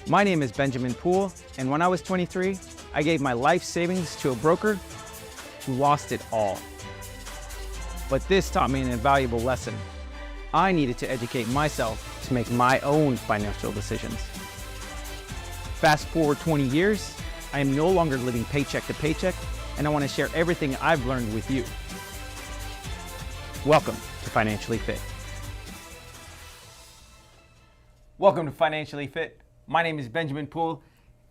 My name is Benjamin Poole, and when I was 23, I gave my life savings to a broker who lost it all. But this taught me an invaluable lesson. I needed to educate myself to make my own financial decisions. Fast forward 20 years, I am no longer living paycheck to paycheck, and I want to share everything I've learned with you. Welcome to Financially Fit. Welcome to Financially Fit. My name is Benjamin Poole,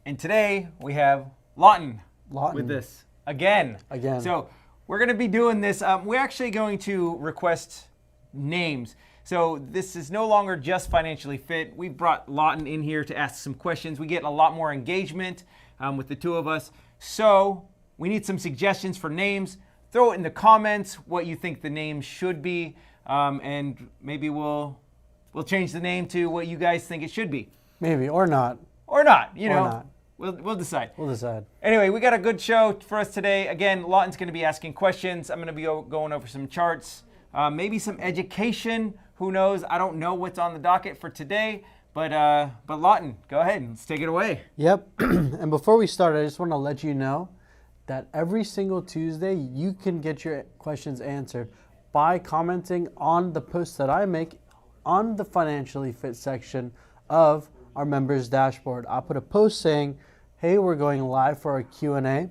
and today we have Lawton with us again. So we're going to be doing this. We're actually going to request names. So this is no longer just Financially Fit. We brought Lawton in here to ask some questions. We get a lot more engagement with the two of us. So we need some suggestions for names. Throw it in the comments what you think the name should be, and maybe we'll change the name to what you guys think it should be. Maybe, or not. Or not, you know. Or not. We'll decide. We'll decide. Anyway, we got a good show for us today. Again, Lawton's going to be asking questions. I'm going to be going over some charts, maybe some education. Who knows? I don't know what's on the docket for today, but Lawton, go ahead and let's take it away. Yep. And before we start, I just want to let you know that every single Tuesday you can get your questions answered by commenting on the posts that I make on the Financially Fit section of our members dashboard. I'll put a post saying, hey, we're going live for our Q&A.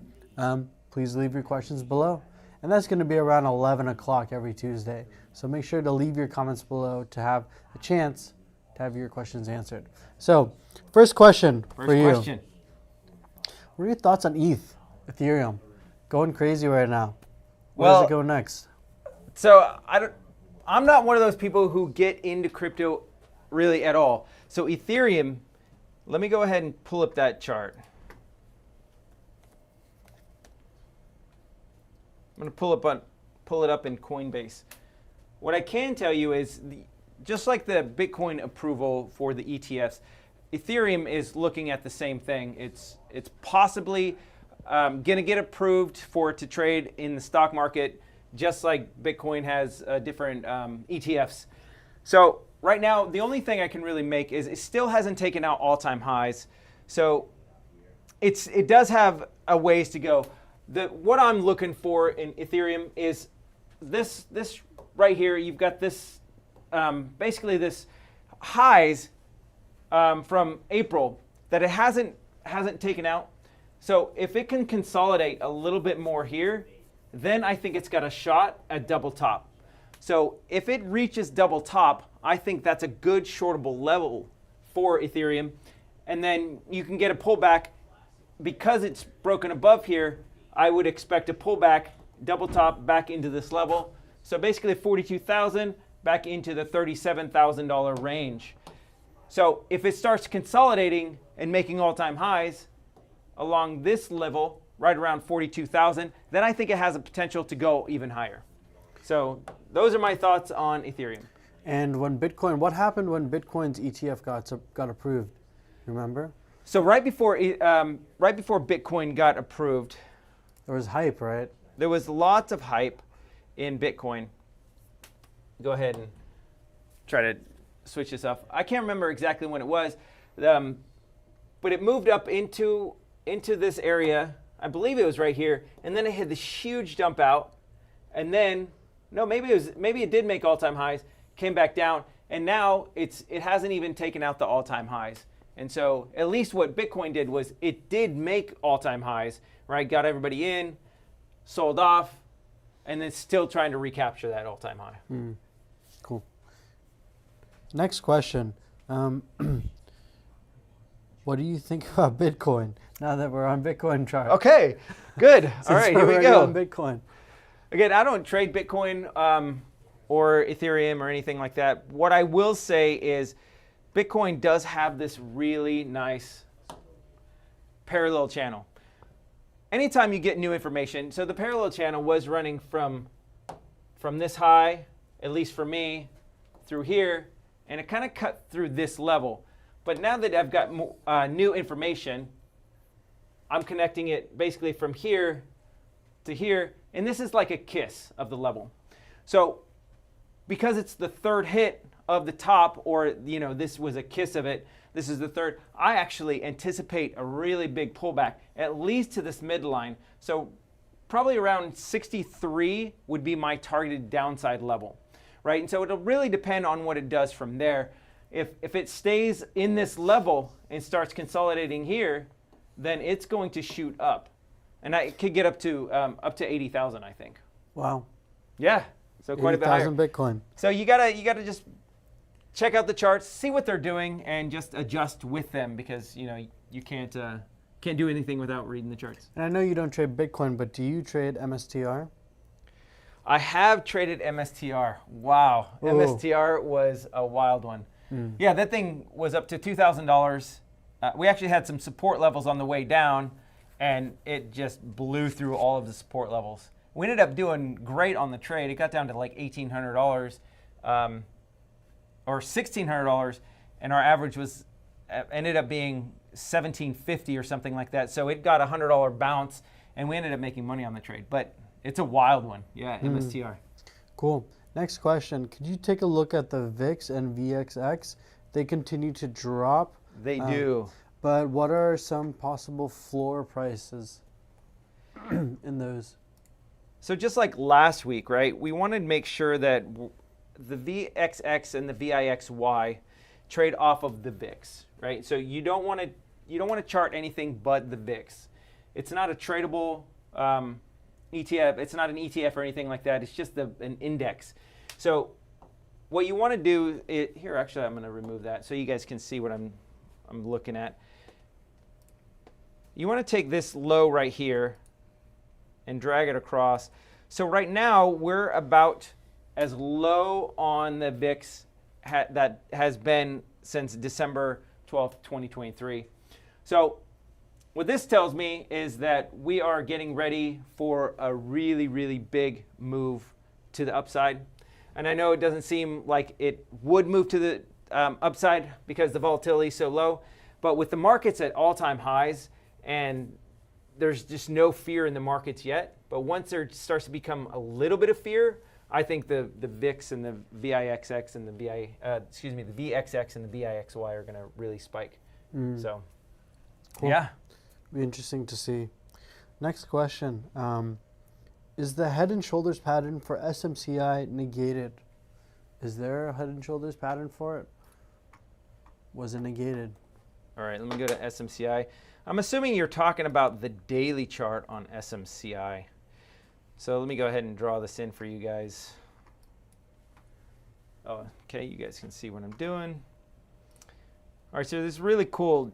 Please leave your questions below. And that's going to be around 11 o'clock every Tuesday. So make sure to leave your comments below to have a chance to have your questions answered. So first question for you. What are your thoughts on Ethereum? Going crazy right now. Where does it go next? So I'm not one of those people who get into crypto really at all. So Ethereum, let me go ahead and pull up that chart. I'm going to pull it up in Coinbase. What I can tell you is, just like the Bitcoin approval for the ETFs, Ethereum is looking at the same thing. It's possibly going to get approved for it to trade in the stock market, just like Bitcoin has different ETFs. So right now, the only thing I can really make is it still hasn't taken out all-time highs. So it does have a ways to go. What I'm looking for in Ethereum is this right here. You've got this, basically this highs from April that it hasn't taken out. So if it can consolidate a little bit more here, then I think it's got a shot at double top. So if it reaches double top, I think that's a good shortable level for Ethereum. And then you can get a pullback. Because it's broken above here, I would expect a pullback, double top back into this level. So basically 42,000 back into the $37,000 range. So if it starts consolidating and making all-time highs along this level, right around 42,000, then I think it has a potential to go even higher. So those are my thoughts on Ethereum. And what happened when Bitcoin's ETF got approved? Remember? So right before Bitcoin got approved, there was hype, right? There was lots of hype in Bitcoin. Go ahead and try to switch this off. I can't remember exactly when it was, but it moved up into this area. I believe it was right here, and then it had this huge dump out, and then maybe it did make all-time highs, came back down, and now it hasn't even taken out the all-time highs. And so at least what Bitcoin did was it did make all-time highs, right? Got everybody in, sold off, and then still trying to recapture that all-time high. Cool. Next question. What do you think about Bitcoin now that we're on Bitcoin chart? Okay, good. All right, here we go. On Bitcoin. Again, I don't trade Bitcoin or Ethereum or anything like that. What I will say is Bitcoin does have this really nice parallel channel. Anytime you get new information, so the parallel channel was running from this high, at least for me, through here, and it kind of cut through this level. But now that I've got new information, I'm connecting it basically from here to here, and this is like a kiss of the level. So because it's the third hit of the top, or this was a kiss of it. This is the third. I actually anticipate a really big pullback, at least to this midline. So probably around 63 would be my targeted downside level, right? And so it'll really depend on what it does from there. If it stays in this level and starts consolidating here, then it's going to shoot up, and it could get up to 80,000, I think. Wow. Yeah, so quite a bit higher. 80,000 Bitcoin. So you gotta just check out the charts, see what they're doing, and just adjust with them, because you can't do anything without reading the charts. And I know you don't trade Bitcoin, but do you trade MSTR? I have traded MSTR. Wow, Ooh. MSTR was a wild one. Yeah, that thing was up to $2,000. We actually had some support levels on the way down, and it just blew through all of the support levels. We ended up doing great on the trade. It got down to like $1,800 or $1,600, and our average ended up being $1,750 or something like that. So it got a $100 bounce, and we ended up making money on the trade. But it's a wild one. Yeah, MSTR. Cool. Next question. Could you take a look at the VIX and VXX? They continue to drop. They do. But what are some possible floor prices in those? So just like last week, right, we wanted to make sure that the VXX and the VIXY trade off of the VIX, right? So you don't want to chart anything but the VIX. It's not a tradable ETF. It's not an ETF or anything like that. It's just an index. So what you want to do here, actually, I'm going to remove that so you guys can see what I'm looking at. You want to take this low right here and drag it across. So right now we're about as low on the VIX that has been since December 12th, 2023. So what this tells me is that we are getting ready for a really, really big move to the upside. And I know it doesn't seem like it would move to the upside because the volatility is so low, but with the markets at all-time highs, and there's just no fear in the markets yet, but once there starts to become a little bit of fear, I think the VIX and the VIXX and the VXX and the VIXY are going to really spike. So, cool. Yeah. Be interesting to see. Next question. Is the head and shoulders pattern for SMCI negated? Is there a head and shoulders pattern for it? Was it negated? All right, let me go to SMCI. I'm assuming you're talking about the daily chart on SMCI. So let me go ahead and draw this in for you guys. Oh, okay, you guys can see what I'm doing. All right, so there's really cool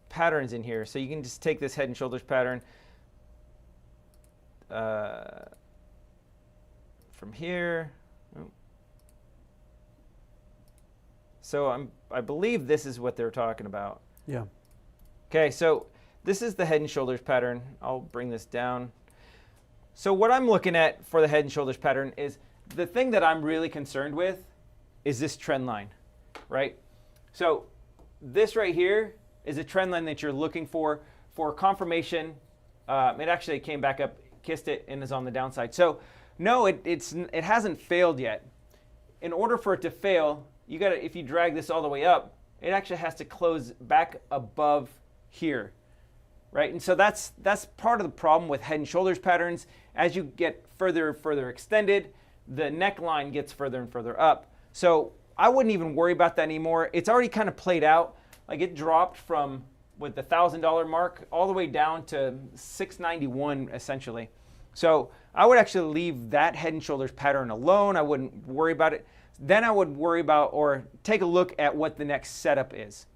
patterns in here. So you can just take this head and shoulders pattern from here. Oh. So I believe this is what they're talking about. Yeah. Okay, so this is the head and shoulders pattern. I'll bring this down. So what I'm looking at for the head and shoulders pattern is the thing that I'm really concerned with is this trend line, right? So this right here is a trend line that you're looking for confirmation. It actually came back up, kissed it, and is on the downside. So no, it hasn't failed yet. In order for it to fail, you gotta, if you drag this all the way up, it actually has to close back above here, right? And so that's part of the problem with head and shoulders patterns. As you get further and further extended, the neckline gets further and further up. So I wouldn't even worry about that anymore. It's already kind of played out. Like it dropped from with the $1,000 mark all the way down to $691 essentially. So I would actually leave that head and shoulders pattern alone. I wouldn't worry about it. Then I would worry about or take a look at what the next setup is.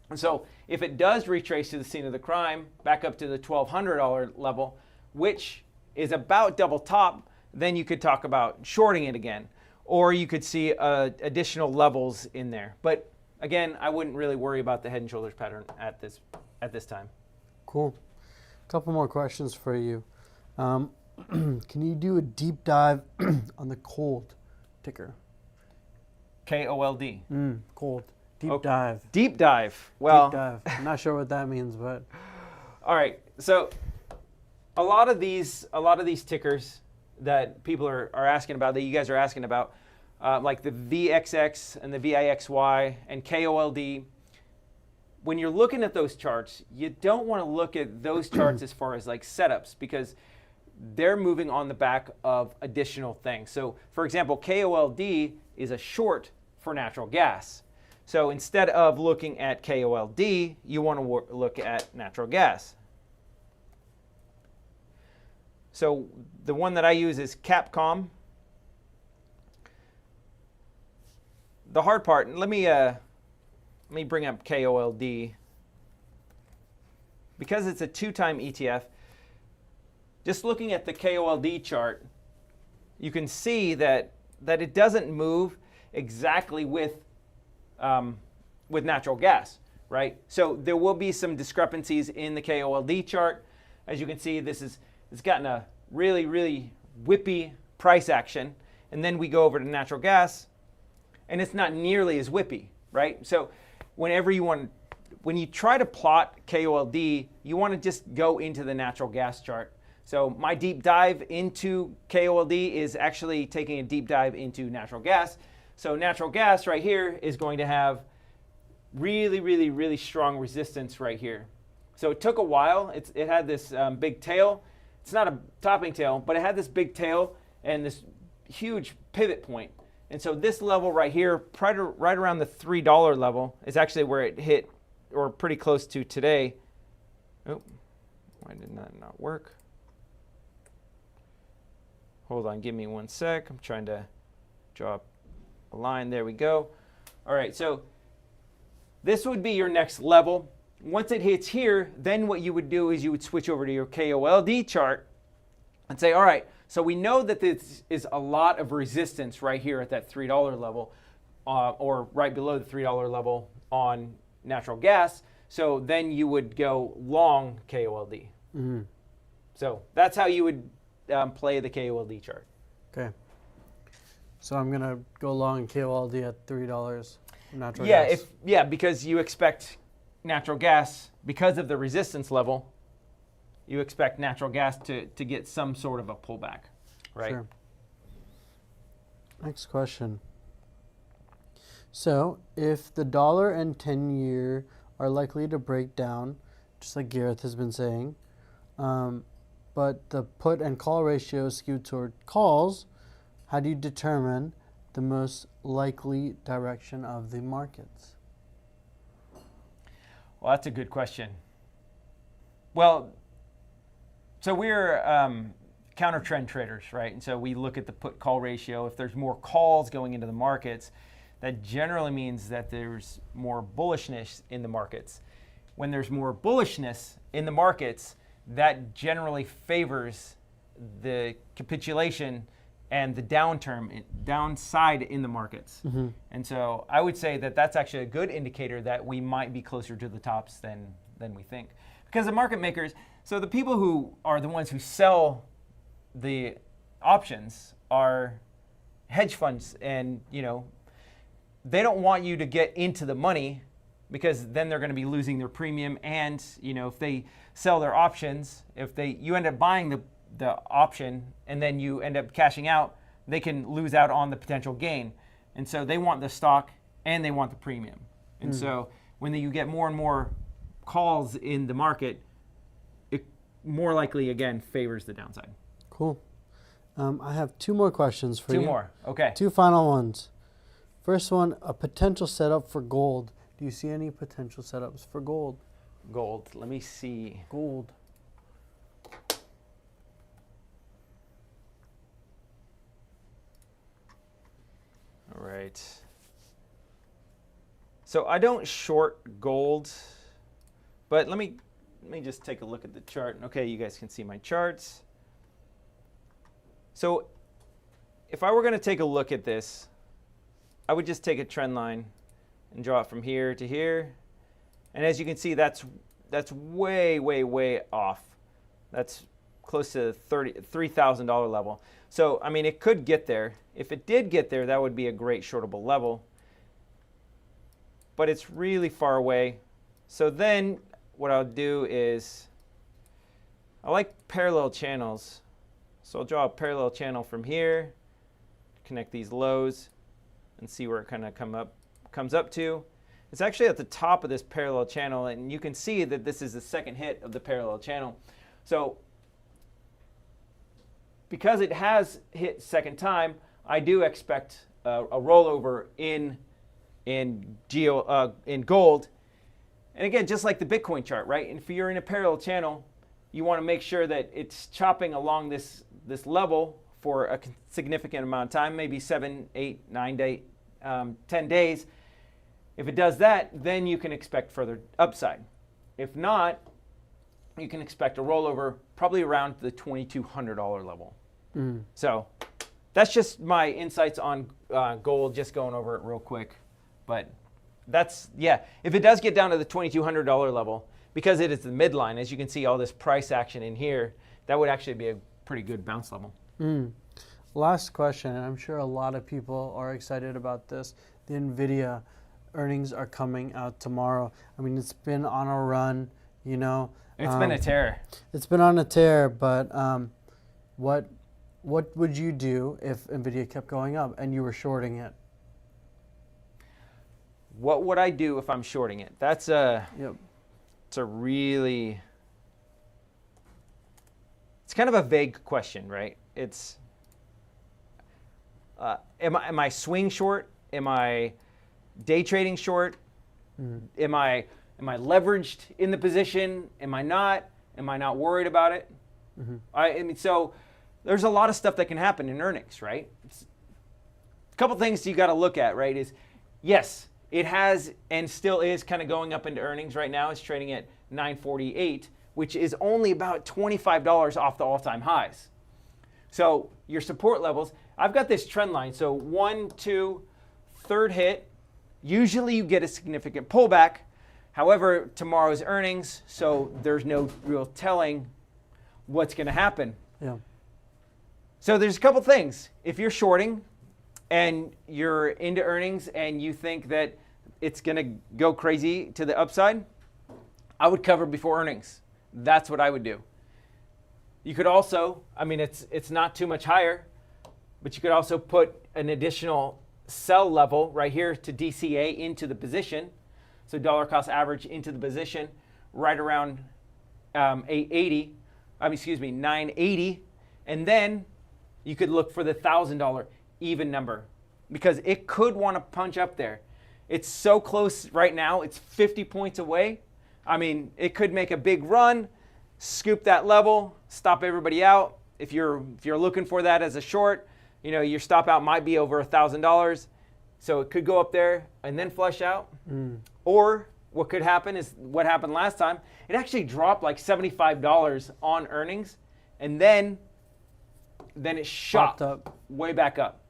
And so if it does retrace to the scene of the crime, back up to the $1,200 level, which is about double top, then you could talk about shorting it again. Or you could see additional levels in there. But again, I wouldn't really worry about the head and shoulders pattern at this time. Cool. A couple more questions for you. Can you do a deep dive on the cold ticker? KOLD. Cold. Deep dive. Deep dive. Well, deep dive. I'm not sure what that means, but all right. So a lot of these tickers that people are asking about, that you guys are asking about, like the VXX and the VIXY and KOLD. When you're looking at those charts, you don't want to look at those charts as far as like setups, because they're moving on the back of additional things. So for example, KOLD is a short for natural gas. So instead of looking at KOLD, you want to look at natural gas. So the one that I use is Capcom. The hard part, let me bring up KOLD. Because it's a 2-time ETF, just looking at the KOLD chart, you can see that it doesn't move exactly with natural gas, right? So there will be some discrepancies in the KOLD chart. As you can see, it's gotten a really, really whippy price action. And then we go over to natural gas, and it's not nearly as whippy, right? So when you try to plot KOLD, you want to just go into the natural gas chart. So my deep dive into KOLD is actually taking a deep dive into natural gas. So natural gas right here is going to have really, really, really strong resistance right here. So it took a while. It had this big tail. It's not a topping tail, but it had this big tail and this huge pivot point. And so this level right here, right around the $3 level, is actually where it hit, or pretty close to today. Oh, why did that not work? Hold on, give me one sec. I'm trying to draw a line. There we go. All right, so this would be your next level. Once it hits here, then what you would do is you would switch over to your KOLD chart and say, all right, so we know that this is a lot of resistance right here at that $3 level, or right below the $3 level on natural gas. So then you would go long KOLD. Mm-hmm. So that's how you would play the KOLD chart. Okay. So I'm gonna go long KOLD at $3 natural gas. Because you expect natural gas, because of the resistance level, you expect natural gas to get some sort of a pullback, right? Sure. Next question. So if the dollar and 10-year are likely to break down, just like Gareth has been saying, but the put and call ratio is skewed toward calls, how do you determine the most likely direction of the markets? Well, that's a good question. Well, so we're counter trend traders, right? And so we look at the put call ratio. If there's more calls going into the markets, that generally means that there's more bullishness in the markets. When there's more bullishness in the markets, that generally favors the capitulation and the downside in the markets. Mm-hmm. And so I would say that that's actually a good indicator that we might be closer to the tops than we think. Because the market makers, so the people who are the ones who sell the options are hedge funds, and they don't want you to get into the money, because then they're going to be losing their premium. And if they sell their options, you end up buying the option and then you end up cashing out, they can lose out on the potential gain. And so they want the stock and they want the premium. And so when you get more and more calls in the market, it more likely again favors the downside. Cool. I have 2 more questions for you. 2 more. Okay. 2 final ones. First one, a potential setup for gold. Do you see any potential setups for gold? Gold. Let me see. Gold. All right. So I don't short gold, but let me just take a look at the chart. Okay, you guys can see my charts. So if I were going to take a look at this, I would just take a trend line and draw it from here to here. And as you can see, that's way, way, way off. That's close to $3,000 level. So, I mean, it could get there. If it did get there, that would be a great shortable level. But it's really far away. So then what I'll do is, I like parallel channels. So I'll draw a parallel channel from here, connect these lows. and see where it kind of comes up to. It's actually at the top of this parallel channel, and you can see that this is the second hit of the parallel channel. So because it has hit second time, I do expect a rollover in gold. And again, just like the Bitcoin chart, right? And if you're in a parallel channel, you want to make sure that it's chopping along this level for a significant amount of time, maybe 7, 8, 9 days, 10 days. If it does that, then you can expect further upside. If not, you can expect a rollover probably around the $2,200 level. So that's just my insights on gold, just going over it real quick. But that's, yeah, if it does get down to the $2,200 level, because it is the midline, as you can see all this price action in here, that would actually be a pretty good bounce level. Last question, and I'm sure a lot of people are excited about this. The NVIDIA earnings are coming out tomorrow. I mean, it's been on a run, you know. It's been a tear. It's been on a tear, but what would you do if NVIDIA kept going up and you were shorting it? What would I do if I'm shorting it? That's a, Yep. it's kind of a vague question, right? It's, am I swing short? Am I day trading short? Am I leveraged in the position? Am I not? Am I not worried about it? I mean, so there's a lot of stuff that can happen in earnings, right? A couple things you got to look at, right? Is yes, it has and still is kind of going up into earnings right now. It's trading at 948, which is only about $25 off the all-time highs. So your support levels, I've got this trend line. So 1, 2, third hit. Usually you get a significant pullback. However, tomorrow's earnings, so there's no real telling what's going to happen. Yeah. So there's a couple things. If you're shorting and you're into earnings and you think that it's going to go crazy to the upside, I would cover before earnings. That's what I would do. You could also, I mean, it's not too much higher, but you could also put an additional sell level right here to DCA into the position. So dollar cost average into the position right around 980. And then you could look for the $1,000 even number because it could want to punch up there. It's so close right now. It's 50 points away. I mean, it could make a big run, scoop that level, stop everybody out. If you're looking for that as a short, you know, your stop out might be over $1,000. So it could go up there and then flush out. Or what could happen is what happened last time. It actually dropped like $75 on earnings, and then it shot up way back up.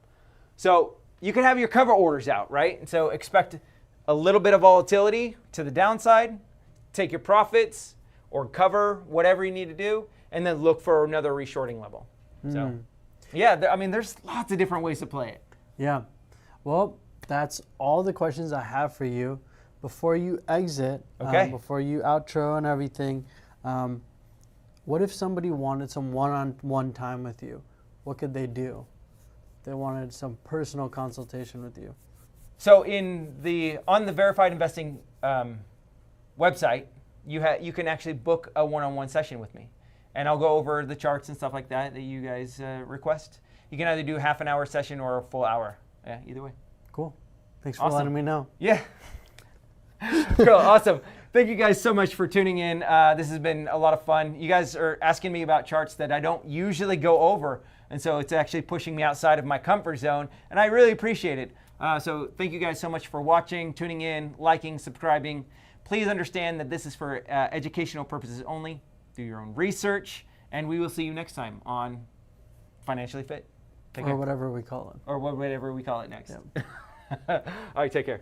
So you can have your cover orders out, right? And so expect a little bit of volatility to the downside, take your profits or cover whatever you need to do, and then look for another reshorting level. So yeah, I mean, there's lots of different ways to play it. Yeah. Well, that's all the questions I have for you. Before you exit, before you outro and everything, what if somebody wanted some one-on-one time with you? What could they do? They wanted some personal consultation with you. So on the Verified Investing website, you can actually book a one-on-one session with me. And I'll go over the charts and stuff like that you guys request. You can either do a half an hour session or a full hour. Yeah, either way. Cool. Thanks for letting me know. Yeah. Cool. Awesome. Thank you guys so much for tuning in. This has been a lot of fun. You guys are asking me about charts that I don't usually go over. And so it's actually pushing me outside of my comfort zone. And I really appreciate it. So thank you guys so much for watching, tuning in, liking, subscribing. Please understand that this is for educational purposes only. Do your own research. And we will see you next time on Financially Fit. Or whatever we call it. Or whatever we call it next. Yep. All right, take care.